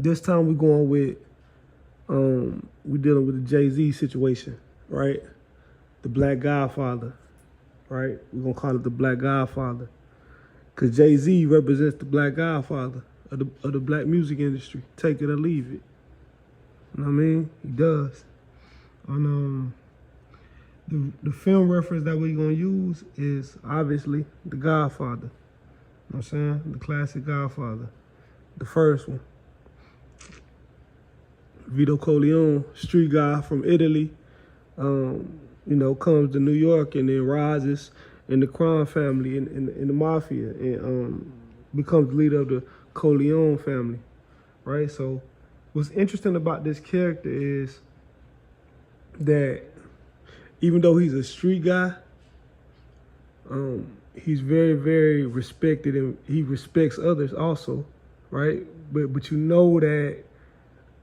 This time we're going with we're dealing with the Jay-Z situation, right? The Black Godfather, right? We're gonna call it the Black Godfather, cause Jay-Z represents the Black Godfather of the black music industry. Take it or leave it. You know what I mean? He does. And the film reference that we're gonna use is obviously The Godfather. You know what I'm saying? The classic Godfather, the first one. Vito Corleone, street guy from Italy, comes to New York and then rises in the crime family, in the mafia, and becomes the leader of the Corleone family, right? So what's interesting about this character is that even though he's a street guy, he's very, very respected, and he respects others also, right? But you know that,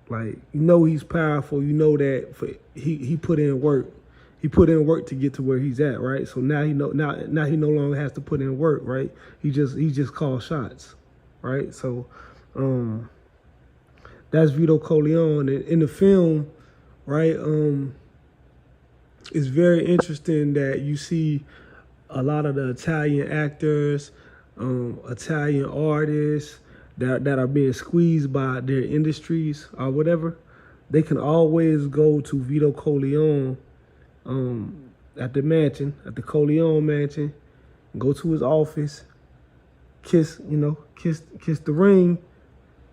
like, you know he's powerful. You know that he put in work. He put in work to get to where he's at, right? So now he no longer has to put in work, right? He just calls shots, right? So that's Vito Corleone. And in the film, right, it's very interesting that you see a lot of the Italian actors, Italian artists that are being squeezed by their industries or whatever. They can always go to Vito Corleone at the mansion, at the Corleone mansion, go to his office, kiss the ring,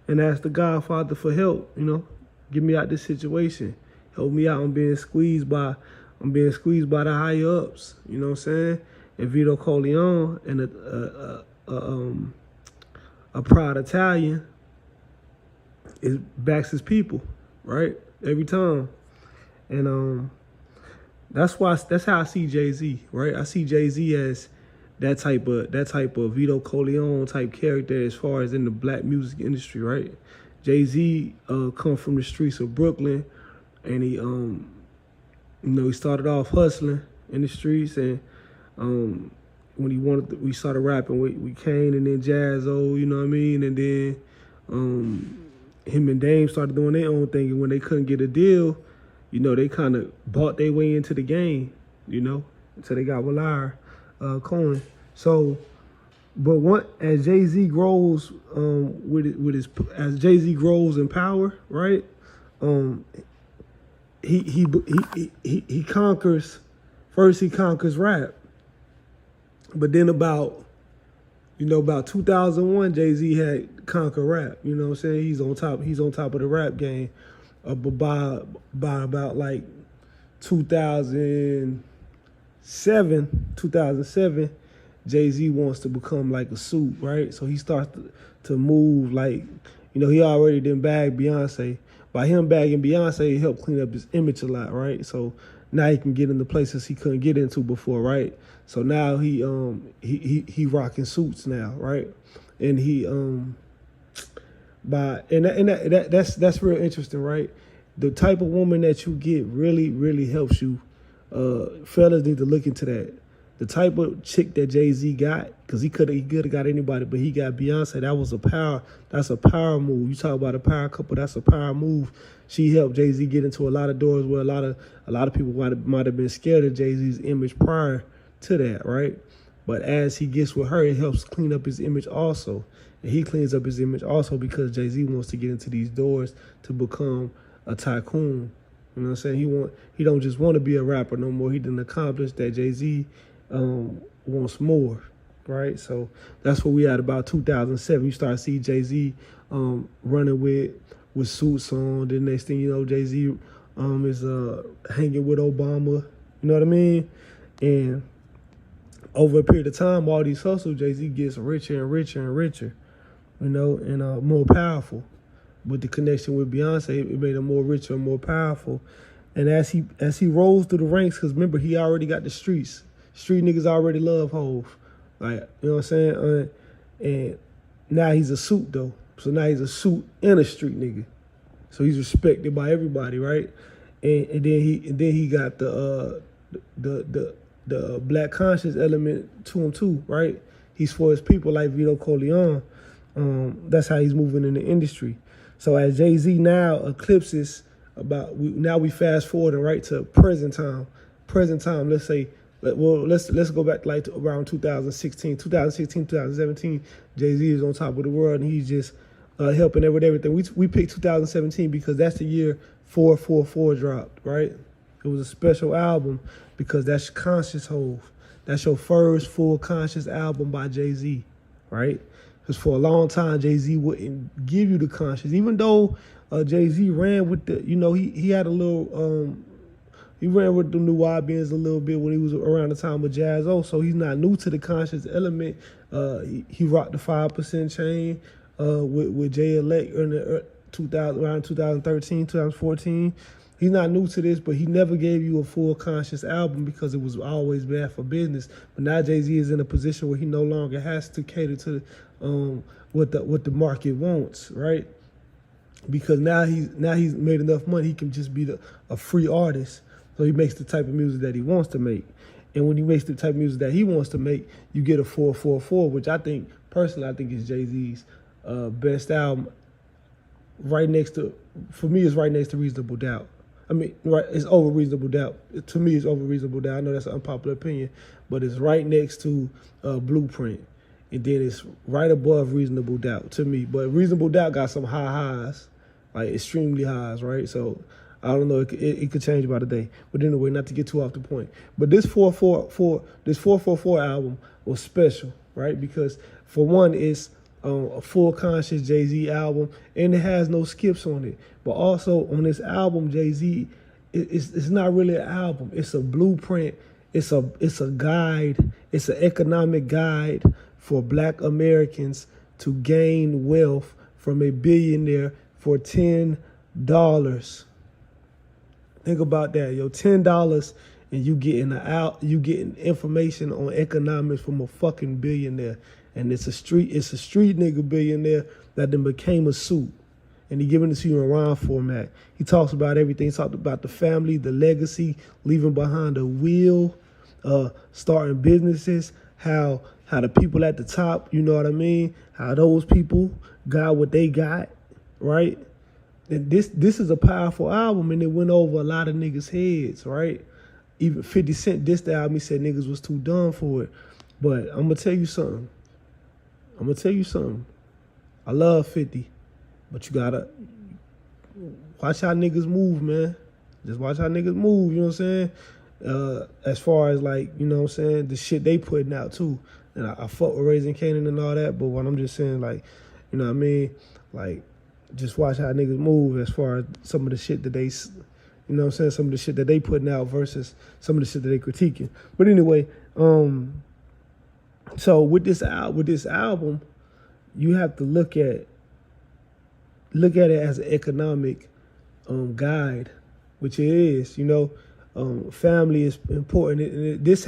and ask the Godfather for help. Get me out this situation. Help me out. I'm being squeezed by the higher ups. You know what I'm saying? And Vito Corleone and a proud Italian backs his people, right? Every time. And that's how I see Jay-Z, right? I see Jay-Z as that type of Vito Corleone type character as far as in the black music industry, right? Jay-Z come from the streets of Brooklyn, and he he started off hustling in the streets, and when we started rapping with Kane and then Jazzo, you know what I mean? And then him and Dame started doing their own thing, and when they couldn't get a deal, they kind of bought their way into the game, until they got Wallire Cohen. So, but as Jay-Z grows as Jay-Z grows in power, right? He conquers. First he conquers rap, but then about 2001, Jay-Z had conquered rap. You know what I'm saying? He's on top of the rap game. But by about like 2007, Jay-Z wants to become like a suit, right? So he starts to move like, he already done bagged Beyonce. By him bagging Beyonce, it helped clean up his image a lot, right? So now he can get into places he couldn't get into before, right? So now he rocking suits now, right? And that's real interesting, right? The type of woman that you get really, really helps you. Fellas need to look into that. The type of chick that Jay-Z got, because he could have got anybody, but he got Beyonce. That's a power move. You talk about a power couple, that's a power move. She helped Jay-Z get into a lot of doors where a lot of people might have been scared of Jay-Z's image prior to that, right? But as he gets with her, it helps clean up his image also. And he cleans up his image also because Jay-Z wants to get into these doors to become a tycoon. You know what I'm saying? He don't just want to be a rapper no more. He done accomplished that. Jay-Z wants more, right? So that's where we at about 2007. You start to see Jay-Z running with suits on. The next thing you know, Jay-Z is hanging with Obama. You know what I mean? And over a period of time, all these hustles, Jay-Z gets richer and richer and richer, and more powerful. With the connection with Beyonce, it made him more richer and more powerful. And as he rolls through the ranks, because remember, he already got the streets. Street niggas already love Hov. Like, you know what I'm saying? And now he's a suit, though. So now he's a suit and a street nigga. So he's respected by everybody, right? And then he got the black conscious element to him too, right? He's for his people like Vito Corleone. That's how he's moving in the industry. So as Jay-Z now eclipses now we fast forwarding right to present time. Present time, let's say, let's go back like to around 2016, 2017. Jay-Z is on top of the world and he's just helping with everything. We picked 2017 because that's the year 444 dropped, right? It was a special album because that's Conscious Hove. That's your first full conscious album by Jay-Z, right? Because for a long time, Jay-Z wouldn't give you the conscious, even though Jay-Z ran with the, he had a little, he ran with the New Wabians a little bit when he was around the time of Jazz-O, so he's not new to the conscious element. He rocked the 5% chain with Jay-Elect in the around 2013, 2014. He's not new to this, but he never gave you a full conscious album because it was always bad for business. But now Jay-Z is in a position where he no longer has to cater to what the market wants, right? Because now he's made enough money, he can just be a free artist. So he makes the type of music that he wants to make. And when he makes the type of music that he wants to make, you get a 444, which personally I think is Jay-Z's best album. For me, it's right next to Reasonable Doubt. I mean, right, it's over Reasonable Doubt. To me, it's over Reasonable Doubt. I know that's an unpopular opinion, but it's right next to Blueprint. And then it's right above Reasonable Doubt to me. But Reasonable Doubt got some high highs, like extremely highs, right? So I don't know, it could change by the day. But anyway, not to get too off the point. But this 444 album was special, right? Because for one, it's a full conscious Jay-Z album, and it has no skips on it. But also on this album, Jay-Z, it's not really an album. It's a blueprint. It's a guide. It's an economic guide for Black Americans to gain wealth from a billionaire for $10. Think about that, yo. $10 and you getting information on economics from a fucking billionaire. And it's a street nigga billionaire that then became a suit. And he giving it to you in rhyme format. He talks about everything. He talked about the family, the legacy, leaving behind a will, starting businesses, how the people at the top, you know what I mean? How those people got what they got, right? And this is a powerful album, and it went over a lot of niggas' heads, right? Even 50 Cent dissed the album. He said niggas was too dumb for it. But I'm going to tell you something. I love 50, but you gotta watch how niggas move, man. Just watch how niggas move, you know what I'm saying? As far as like, you know what I'm saying, the shit they putting out too. And I fuck with Raising Canaan and all that, but what I'm just saying, like, you know what I mean? Like, just watch how niggas move as far as some of the shit that they, you know what I'm saying, some of the shit that they putting out versus some of the shit that they critiquing. But anyway, so with this album, you have to look at it as an economic guide, which it is. You know, family is important. And this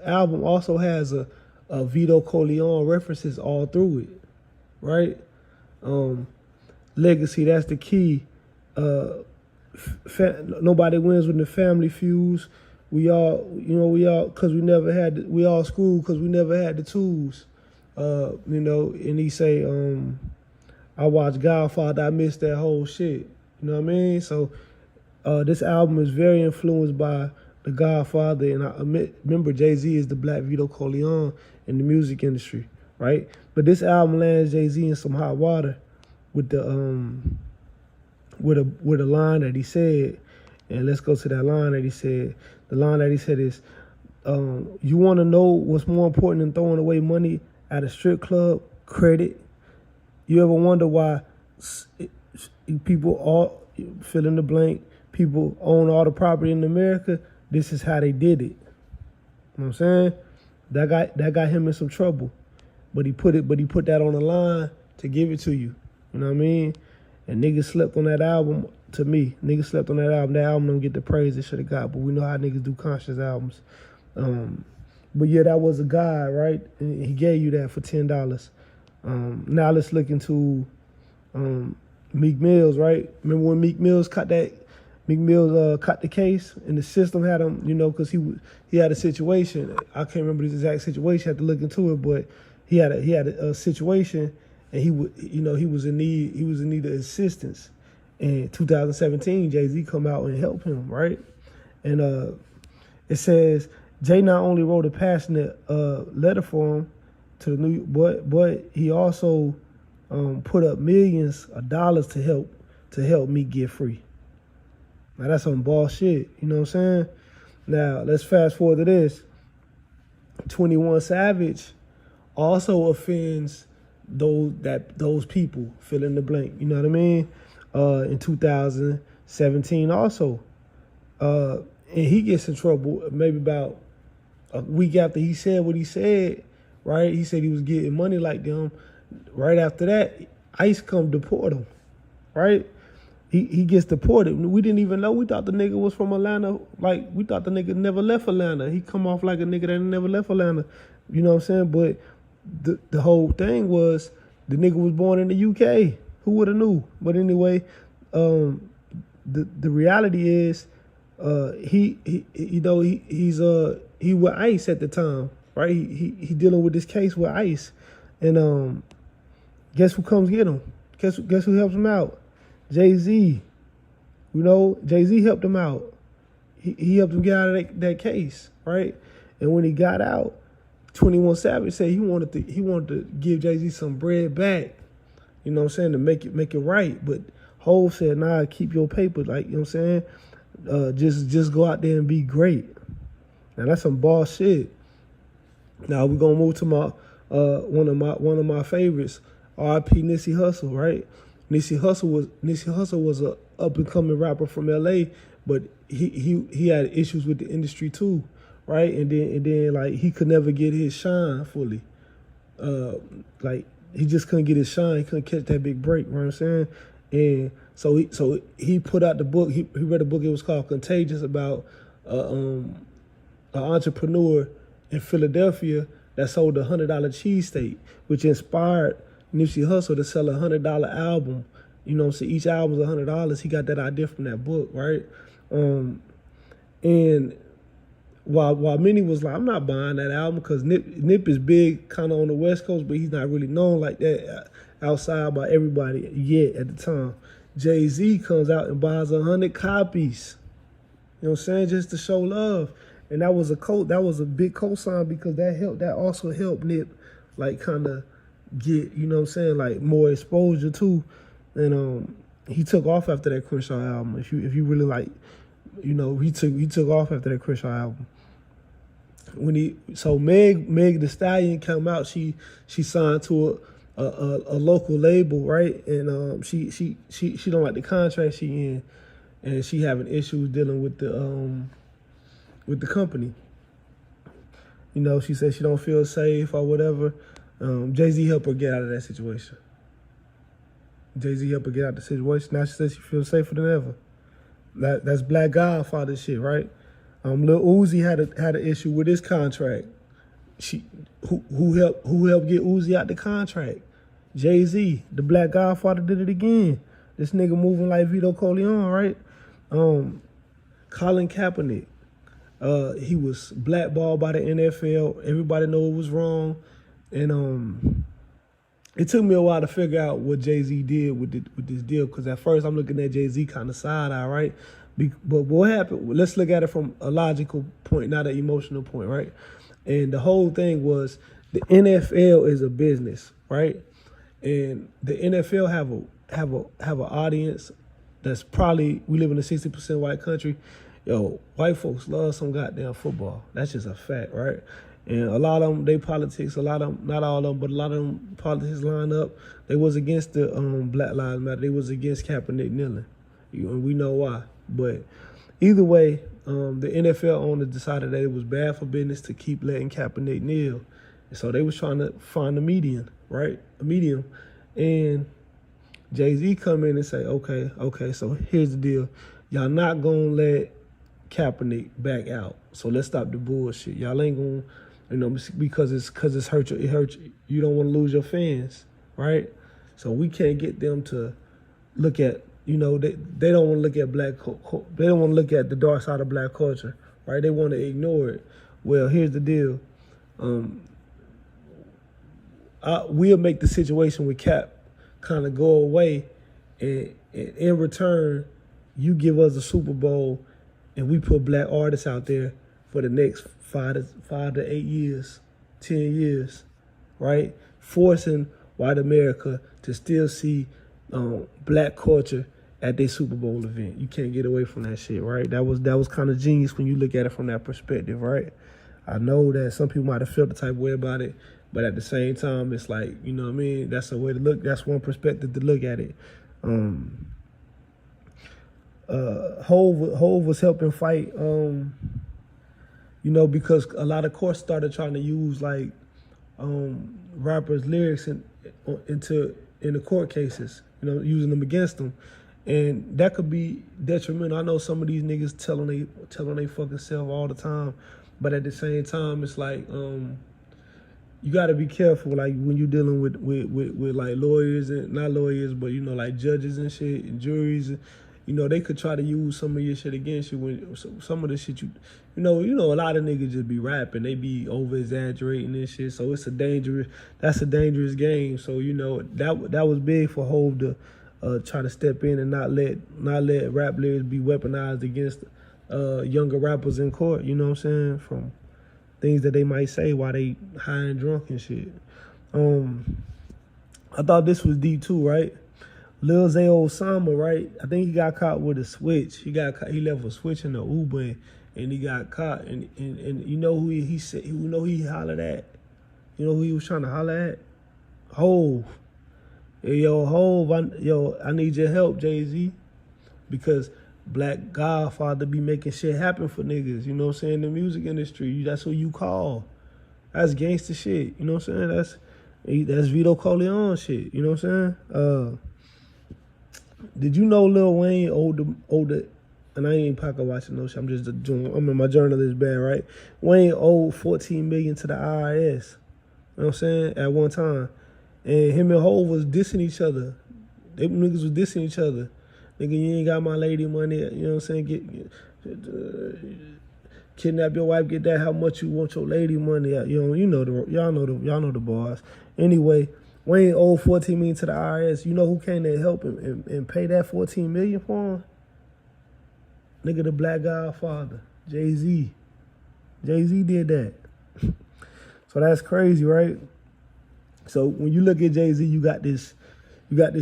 album also has a Vito Corleone references all through it, right? Legacy, that's the key. Nobody wins when the family feuds. We all school because we never had the tools. You know, and he say, I watched Godfather, I missed that whole shit. You know what I mean? So this album is very influenced by the Godfather, and I remember Jay-Z is the Black Vito Corleone in the music industry, right? But this album lands Jay-Z in some hot water with the with a line that he said, and let's go to that line that he said. The line that he said is, you want to know what's more important than throwing away money at a strip club? Credit. You ever wonder why people all fill in the blank, people own all the property in America? This is how they did it. You know what I'm saying? That got him in some trouble. But he put that on the line to give it to you. You know what I mean? And niggas slept on that album. To me, niggas slept on that album. That album don't get the praise it should have got, but we know how niggas do conscious albums. But yeah, that was a guy, right? And he gave you that for $10. Now let's look into Meek Mills, right? Remember when Meek Mills caught the case, and the system had him, you know, because he had a situation. I can't remember the exact situation. I had to look into it, but he had a situation, and he was in need of assistance. In 2017, Jay-Z come out and help him, right? And it says Jay not only wrote a passionate letter for him to the New York, but he also put up millions of dollars to help me get free. Now that's some bullshit, you know what I'm saying? Now let's fast forward to this. 21 Savage also offends those people, fill in the blank, you know what I mean? In 2017 also. And he gets in trouble maybe about a week after he said what he said, right? He said he was getting money like them. Right after that, ICE come deport him, right? He gets deported. We didn't even know. We thought the nigga was from Atlanta. Like, we thought the nigga never left Atlanta. He come off like a nigga that never left Atlanta. You know what I'm saying? But the whole thing was the nigga was born in the UK. Who would have knew? But anyway, the reality is he with ICE at the time, right? He dealing with this case with ICE. And guess who comes get him? Guess who helps him out? Jay-Z. You know, Jay-Z helped him out. He helped him get out of that case, right? And when he got out, 21 Savage said he wanted to give Jay-Z some bread back. You know what I'm saying? To make it right. But Hov said, nah, keep your paper. Like, you know what I'm saying? Just go out there and be great. Now that's some bullshit. Now we're gonna move to my one of my favorites, R.I.P. Nipsey Hussle, right? Nipsey Hussle was a up and coming rapper from L.A., but he had issues with the industry too, right? And then like he could never get his shine fully. Like he just couldn't get his shine. He couldn't catch that big break. You know what I'm saying? And so he put out the book. He read a book. It was called Contagious, about an entrepreneur in Philadelphia that sold a $100 cheesesteak, which inspired Nipsey Hussle to sell a $100 album. You know, so each album's $100. He got that idea from that book, right? And while many was like, I'm not buying that album because Nip is big kind of on the West Coast, but he's not really known like that outside by everybody yet at the time. Jay-Z comes out and buys 100 copies. You know what I'm saying? Just to show love. And that was a big cosign because that also helped Nip like kind of get, you know what I'm saying, like more exposure too. And he took off after that Crenshaw album. If you really like, you know, he took off after that Crenshaw album. So Meg Thee Stallion came out, she signed to a local label, right? And she don't like the contract she in, and she having issues dealing with the company. You know, she said she don't feel safe or whatever. Jay-Z helped her get out of that situation. Jay-Z helped her get out of the situation. Now she says she feels safer than ever. That's Black Godfather shit, right? Lil Uzi had an issue with his contract. Who helped get Uzi out the contract? Jay-Z. The Black Godfather did it again. This nigga moving like Vito Corleone, right? Colin Kaepernick. He was blackballed by the NFL. Everybody knew it was wrong. And it took me a while to figure out what Jay-Z did with this deal, because at first I'm looking at Jay-Z kind of side-eye, right? But what happened, let's look at it from a logical point, not an emotional point, right? And the whole thing was the NFL is a business, right? And the NFL have an audience that's probably, we live in a 60% white country. Yo, white folks love some goddamn football. That's just a fact, right? And a lot of them, they politics, a lot of them, not all of them, but a lot of them politics line up. They was against the Black Lives Matter. They was against Kaepernick kneeling. And we know why. But either way, the NFL owners decided that it was bad for business to keep letting Kaepernick kneel. And so they was trying to find a median, right? A medium. And Jay-Z come in and say, okay, so here's the deal. Y'all not gonna let Kaepernick back out. So let's stop the bullshit. Y'all ain't gonna, you know, because it's hurt you. It hurts you. You don't want to lose your fans, right? So we can't get them to look at, you know, they don't want to look at they don't want to look at the dark side of black culture, right? They want to ignore it. Well, here's the deal. we'll make the situation with Cap kind of go away, and in return, you give us a Super Bowl, and we put black artists out there for the next 5 to 8 years, 10 years, right? Forcing white America to still see black culture at their Super Bowl event. You can't get away from that shit, right? That was kind of genius when you look at it from that perspective, right? I know that some people might have felt the type of way about it, but at the same time, it's like, you know what I mean? That's a way to look. That's one perspective to look at it. Hove was helping fight, because a lot of courts started trying to use like rappers' lyrics in the court cases, using them against them, and that could be detrimental. I know some of these niggas telling they fucking self all the time, but at the same time, it's like you got to be careful, like when you're dealing with like lawyers and not lawyers, but like judges and shit and juries. They could try to use some of your shit against you when some of the shit a lot of niggas just be rapping, they be over exaggerating and shit. So that's a dangerous game. So that was big for Hov to try to step in and not let rap lyrics be weaponized against younger rappers in court. You know what I'm saying? From things that they might say while they high and drunk and shit. I thought this was deep too, right? Lil Zay Osama, right? I think he got caught with a switch. He left a switch in the Uber and he got caught. And you know who he said? You know who he hollered at? You know who he was trying to holler at? Hov. Hey, yo, Hov, I need your help, Jay-Z, because Black Godfather be making shit happen for niggas. You know what I'm saying? The music industry, that's who you call. That's gangster shit. You know what I'm saying? That's Vito Corleone shit. You know what I'm saying? Did you know Lil Wayne older, and I ain't pocket watching no shit, I'm just doing, I'm in my journalist bag, right? Wayne owed $14 million to the IRS. You know what I'm saying? At one time. And him and Hov was dissing each other. They niggas was dissing each other. Nigga, you ain't got my lady money, you know what I'm saying? Kidnap your wife, get that how much you want your lady money. Y'all know the bars. Anyway, Wayne owed $14 million to the IRS. You know who came to help him and pay that $14 million for him? Nigga, the Black Godfather, Jay-Z. Jay-Z did that. So that's crazy, right? So when you look at Jay-Z, you got this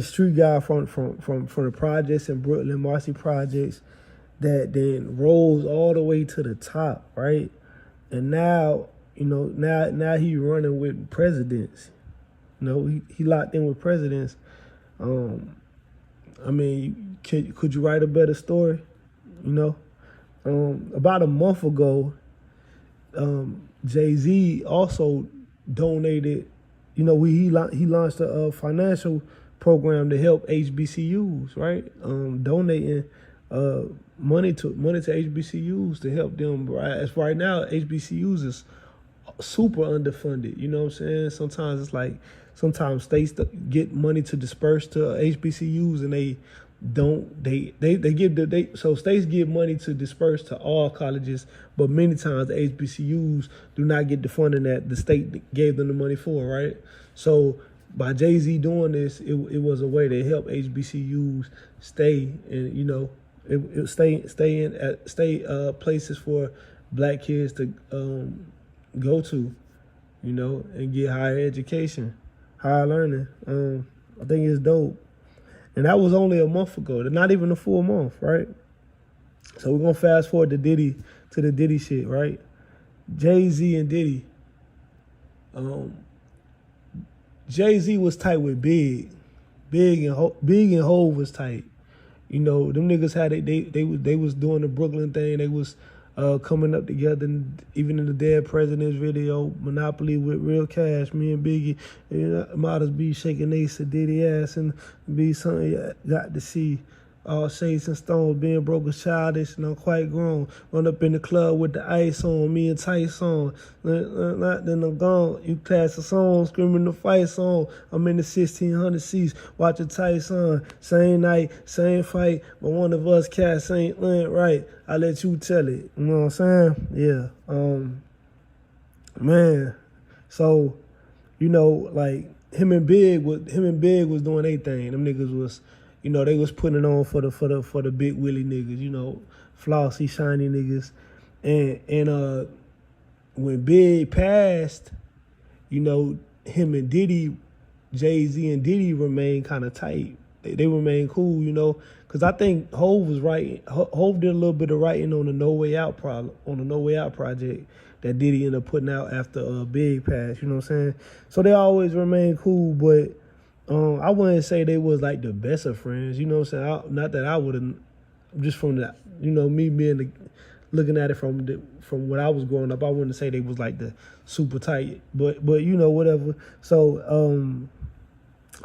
street guy from the projects in Brooklyn, Marcy Projects, that then rose all the way to the top, right? And now, now he running with presidents. He locked in with presidents. I mean, could you write a better story? About a month ago, Jay-Z also donated. He launched a financial program to help HBCUs, right? Donating money to HBCUs to help them. As right now, HBCUs is super underfunded. You know what I'm saying? Sometimes it's like states get money to disperse to HBCUs and they don't. So states give money to disperse to all colleges, but many times the HBCUs do not get the funding that the state gave them the money for, right? So by Jay-Z doing this, it was a way to help HBCUs stay and stay places for black kids to go to, and get higher education, higher learning. I think it's dope. And that was only a month ago, not even a full month, right? So we're gonna fast forward to the Diddy shit, right? Jay-Z and Diddy. Jay-Z was tight with Big. Big and Hov was tight. Them niggas had it. They was doing the Brooklyn thing. They was coming up together, and even in the Dead Presidents video, Monopoly with Real Cash, me and Biggie, models be shaking they Diddy ass and be something you got to see. All shades and stones, being broke is childish and I'm quite grown. Run up in the club with the ice on, me and Tice on. Then I'm gone. You class a song, screaming the fight song. I'm in the 1600 seats, watching Tice on. Same night, same fight, but one of us cats ain't right. I let you tell it. You know what I'm saying? Yeah. Man. So you know, like him and Big was doing their thing. Them niggas was, you know, they was putting it on for the big Willie niggas, you know, flossy, shiny niggas. And when Big passed, you know, him and Diddy, Jay-Z and Diddy remained kind of tight. They remained cool, you know, because I think Hov was writing. Hov did a little bit of writing on the No Way Out project that Diddy ended up putting out after Big passed. You know what I'm saying? So they always remained cool, but I wouldn't say they was like the best of friends. You know what I'm saying? Not that I would have, just from the, you know, me being looking at it from when I was growing up, I wouldn't say they was like the super tight, but you know, whatever. So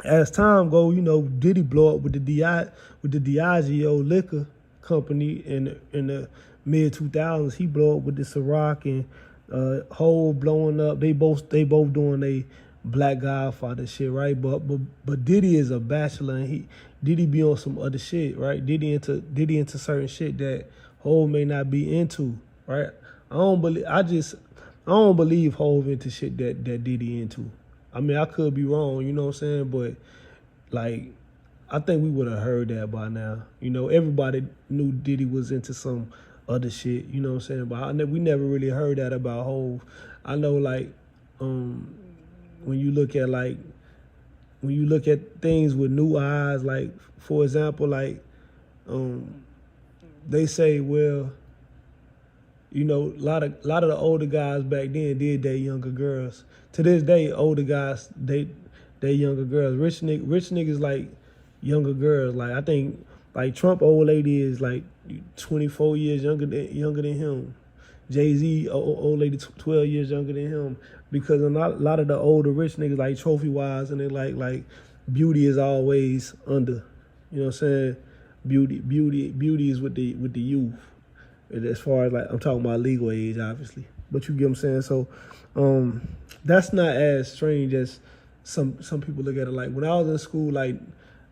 as time go, you know, Diddy blow up with the Diageo liquor company in the mid 2000s. He blow up with the Ciroc and Hov blowing up. They both doing a Black Godfather shit, right? But Diddy is a bachelor, and Diddy be on some other shit, right? Diddy into certain shit that Hov may not be into, right? I don't believe Hov into shit that Diddy into. I mean, I could be wrong, you know what I'm saying? But, like, I think we would have heard that by now. You know, everybody knew Diddy was into some other shit, you know what I'm saying? But we never really heard that about Hov. I know, like, when you look at things with new eyes, like, for example, like, they say, well, you know, a lot of the older guys back then did date younger girls. To this day, older guys date younger girls. Rich niggas like younger girls. Like, I think, like, Trump old lady is like 24 years younger than him. Jay-Z old lady 12 years younger than him. Because a lot of the older rich niggas like trophy wise, and they like beauty is always under. You know what I'm saying? Beauty is with the youth. As far as, like, I'm talking about legal age, obviously, but you get what I'm saying. So that's not as strange as some people look at it. Like, when I was in school, like,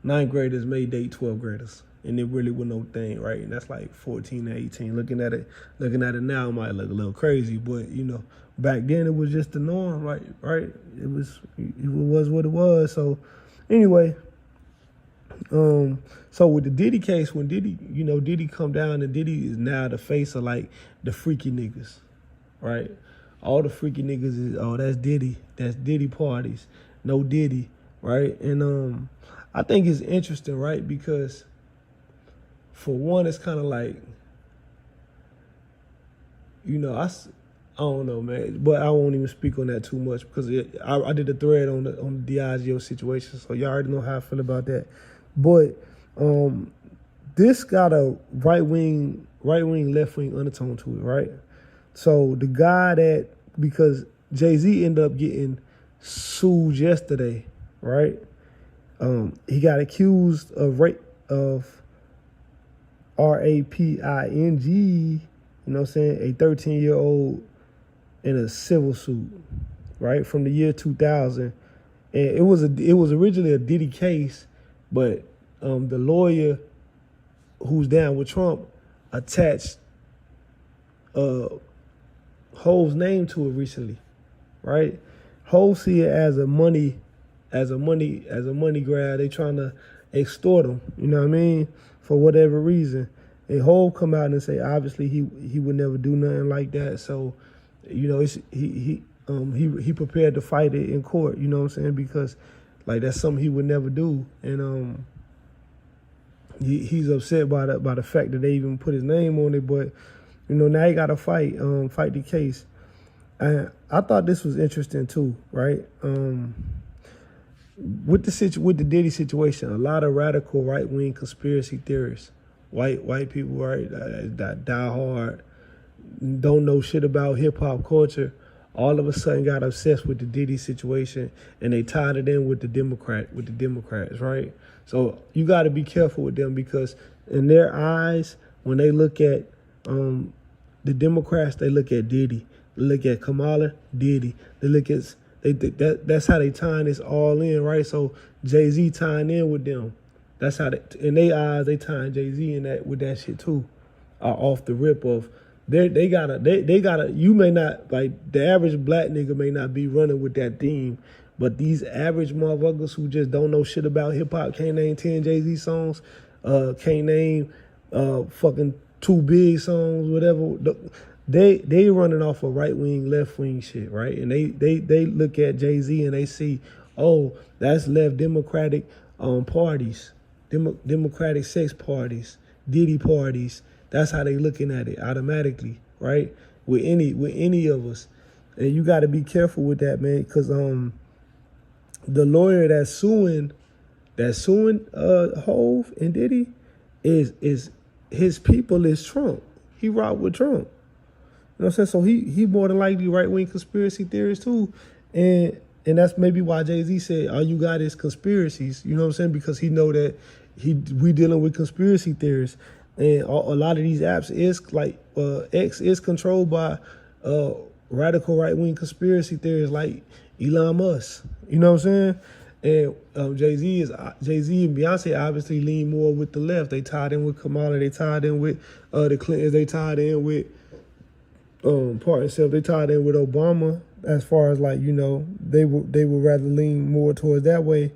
9th graders may date 12th graders, and it really was no thing, right? And that's like 14 to 18. Looking at it now, it might look a little crazy, but, you know, back then it was just the norm, right? It was what it was. So anyway. So with the Diddy case, when Diddy come down, and Diddy is now the face of, like, the freaky niggas, right? All the freaky niggas is, oh, that's Diddy parties, no Diddy, right? And I think it's interesting, right? Because for one, it's kind of like, you know, I don't know, man, but I won't even speak on that too much because I did a thread on the Diageo situation, so y'all already know how I feel about that. But this got a right wing, left wing undertone to it, right? So the guy because Jay-Z ended up getting sued yesterday, right? He got accused of raping, you know what I'm saying, a 13-year-old in a civil suit, right, from the year 2000. And it was originally a Diddy case, but the lawyer who's down with Trump attached Hov's name to it recently, right? Hov see it as a money grab. They trying to extort him, you know what I mean, for whatever reason. And Hov come out and say, obviously he would never do nothing like that. So, you know, he prepared to fight it in court, you know what I'm saying, because, like, that's something he would never do. And he's upset by the fact that they even put his name on it. But, you know, now he got to fight the case. And I thought this was interesting too, right? With the Diddy situation, a lot of radical right wing conspiracy theorists, white people, right, that die hard, don't know shit about hip hop culture, all of a sudden got obsessed with the Diddy situation, and they tied it in with the Democrats, right? So you got to be careful with them, because in their eyes, when they look at the Democrats, they look at Diddy. They look at Kamala, Diddy. They look at that's how they tying this all in, right? So Jay-Z tying in with them. That's how in their eyes they tying Jay-Z in that with that shit too, off the rip of. They gotta. You may not, like, the average black nigga may not be running with that theme, But these average motherfuckers who just don't know shit about hip hop, can't name 10 Jay-Z songs, can't name fucking 2 Big songs, whatever. They running off of right wing, left wing shit, right? And they look at Jay-Z and they see, oh, that's left Democratic parties, Democratic sex parties, Diddy parties. That's how they looking at it automatically, right? With any of us. And you got to be careful with that, man, because the lawyer that's suing Hove and Diddy is his people is Trump. He rocked with Trump. You know what I'm saying? So he more than likely right-wing conspiracy theorist too. And that's maybe why Jay-Z said all you got is conspiracies. You know what I'm saying? Because he know that we dealing with conspiracy theorists. And a lot of these apps is like X is controlled by radical right-wing conspiracy theorists like Elon Musk. You know what I'm saying? And Jay-Z and Beyonce obviously lean more with the left. They tied in with Kamala. They tied in with the Clintons. They tied in with they tied in with Obama. As far as like, you know, they would rather lean more towards that way.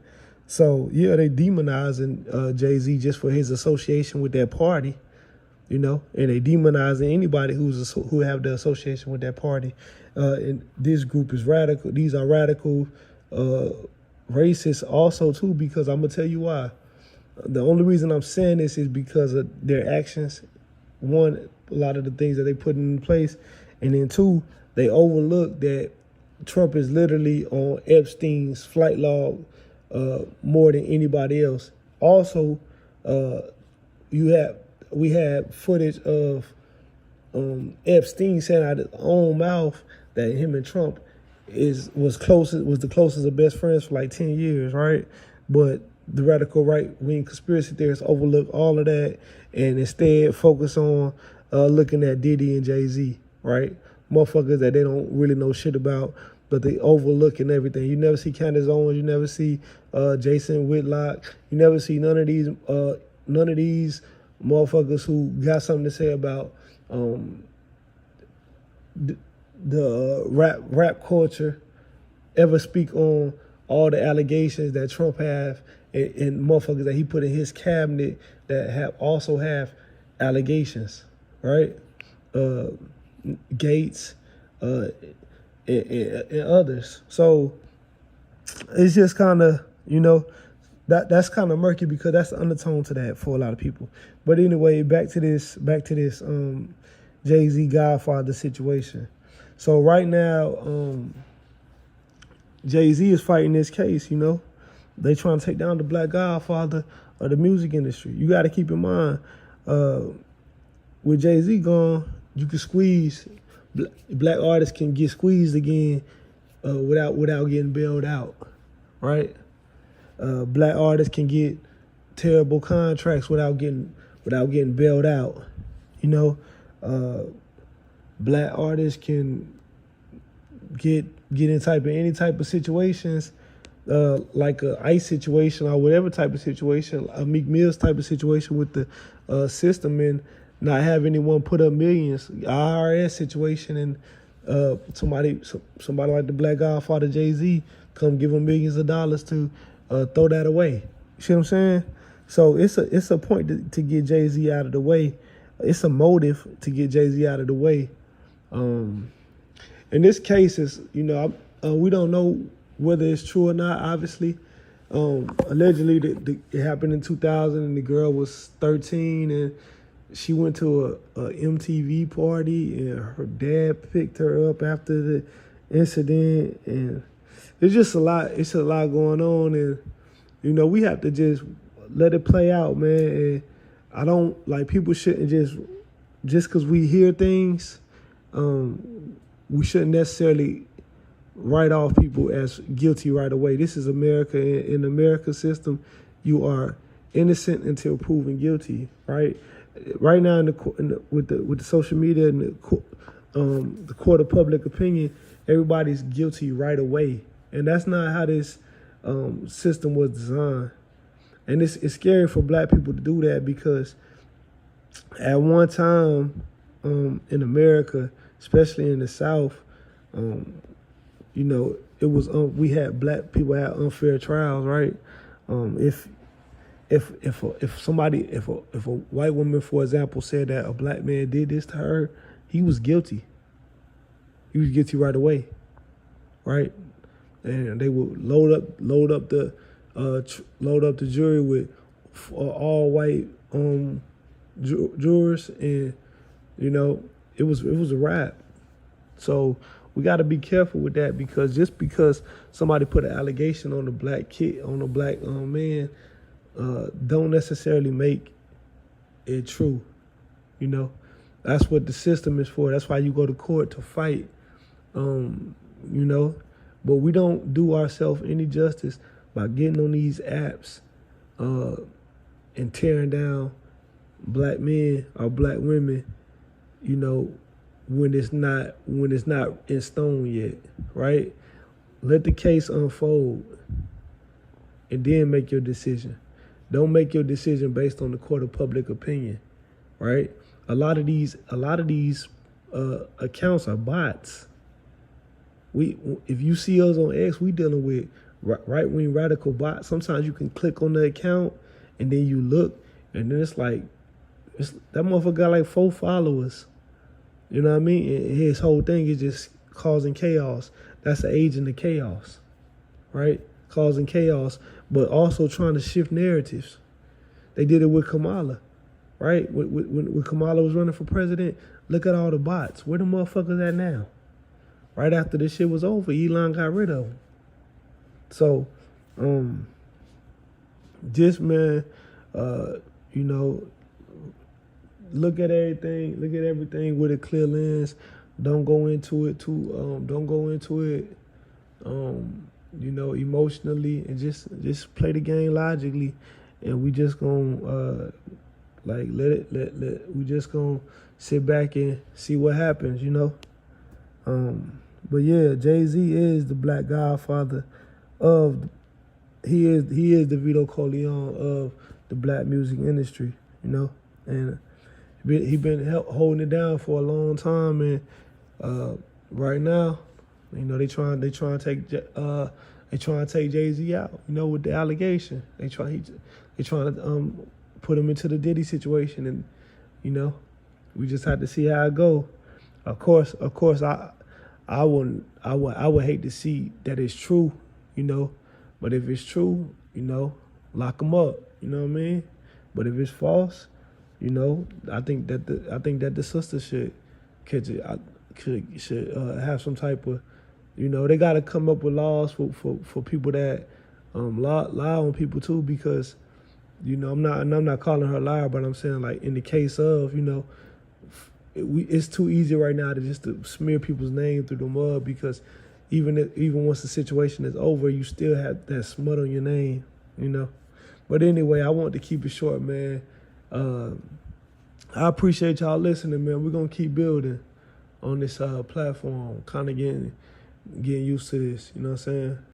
So yeah, they demonizing Jay-Z just for his association with that party, you know, and they demonizing anybody who have the association with that party. And this group is radical. These are radical racists also too, because I'm gonna tell you why. The only reason I'm saying this is because of their actions. One, a lot of the things that they put in place, and then two, they overlook that Trump is literally on Epstein's flight log more than anybody else. Also, we had footage of Epstein saying out of his own mouth that him and Trump was the closest of best friends for like 10 years, right? But the radical right-wing conspiracy theorists overlook all of that and instead focus on looking at Diddy and Jay-Z, right? Motherfuckers that they don't really know shit about, but they overlooking everything. You never see Candace Owens, you never see Jason Whitlock, you never see none of these motherfuckers who got something to say about the rap culture ever speak on all the allegations that Trump have and motherfuckers that he put in his cabinet that also have allegations, right? Gates and others. So it's just kind of, you know, that's kind of murky because that's the undertone to that for a lot of people. But anyway, back to this Jay-Z Godfather situation. So right now, Jay-Z is fighting this case, you know. They trying to take down the Black Godfather of the music industry. You got to keep in mind, with Jay-Z gone, you can squeeze, black artists can get squeezed again without getting bailed out, right? Black artists can get terrible contracts without getting bailed out, you know. Black artists can get in any type of situations, like a ICE situation or whatever type of situation, a Meek Mill's type of situation with the system, and not have anyone put up millions. IRS situation, and somebody like the Black Godfather Jay-Z come give him millions of dollars to throw that away. You see what I'm saying? So it's a point to get Jay-Z out of the way. It's a motive to get Jay-Z out of the way. In this case, is, you know, we don't know whether it's true or not. Obviously, allegedly it happened in 2000, and the girl was 13, and she went to a MTV party, and her dad picked her up after the incident, and it's just a lot. It's a lot going on, and you know, we have to just let it play out, man. And I don't like, people shouldn't just because we hear things, we shouldn't necessarily write off people as guilty right away. This is America. In the American system, you are innocent until proven guilty, right? Right now, with the social media and the court of public opinion, everybody's guilty right away, and that's not how this system was designed. And it's scary for black people to do that, because at one time in America, especially in the South, you know, it was we had black people had unfair trials, right? If if a white woman, for example, said that a black man did this to her, he was guilty. He was guilty right away, right? And they would load up the jury with all white jurors, and you know it was a wrap. So we got to be careful with that, because just because somebody put an allegation on a black kid, on a black man, don't necessarily make it true. You know, that's what the system is for. That's why you go to court to fight. You know, but we don't do ourselves any justice by getting on these apps and tearing down black men or black women, you know, when it's not in stone yet, right? Let the case unfold and then make your decision. Don't make your decision based on the court of public opinion, right? A lot of these accounts are bots. If you see us on X, we dealing with right-wing radical bots. Sometimes you can click on the account and then you look, and then it's like, that motherfucker got like 4 followers. You know what I mean? And his whole thing is just causing chaos. That's an agent of chaos, right? Causing chaos, but also trying to shift narratives. They did it with Kamala, right? When Kamala was running for president, look at all the bots. Where the motherfuckers at now? Right after this shit was over, Elon got rid of them. So, just, man, you know, look at everything with a clear lens. Don't go into it you know, emotionally, and just play the game logically, and we just gonna we just gonna sit back and see what happens, you know. But yeah, Jay-Z is the Black Godfather of, he is the Vito Corleone of the black music industry, you know, and he been holding it down for a long time, and right now, you know, they trying to take Jay-Z out, you know, with the allegation. They trying to put him into the Diddy situation, and you know, we just have to see how it go. Of course, I would hate to see that it's true, you know, but if it's true, you know, lock him up, you know what I mean? But if it's false, you know, I think that the sister should have some type of, you know, they got to come up with laws for people that lie on people too, because, you know, I'm not calling her a liar, but I'm saying, like, in the case of, you know, it's too easy right now to smear people's name through the mud, because even once the situation is over, you still have that smut on your name, you know. But anyway, I want to keep it short, man. I appreciate y'all listening, man. We're gonna keep building on this platform, kind of getting used to this, you know what I'm saying?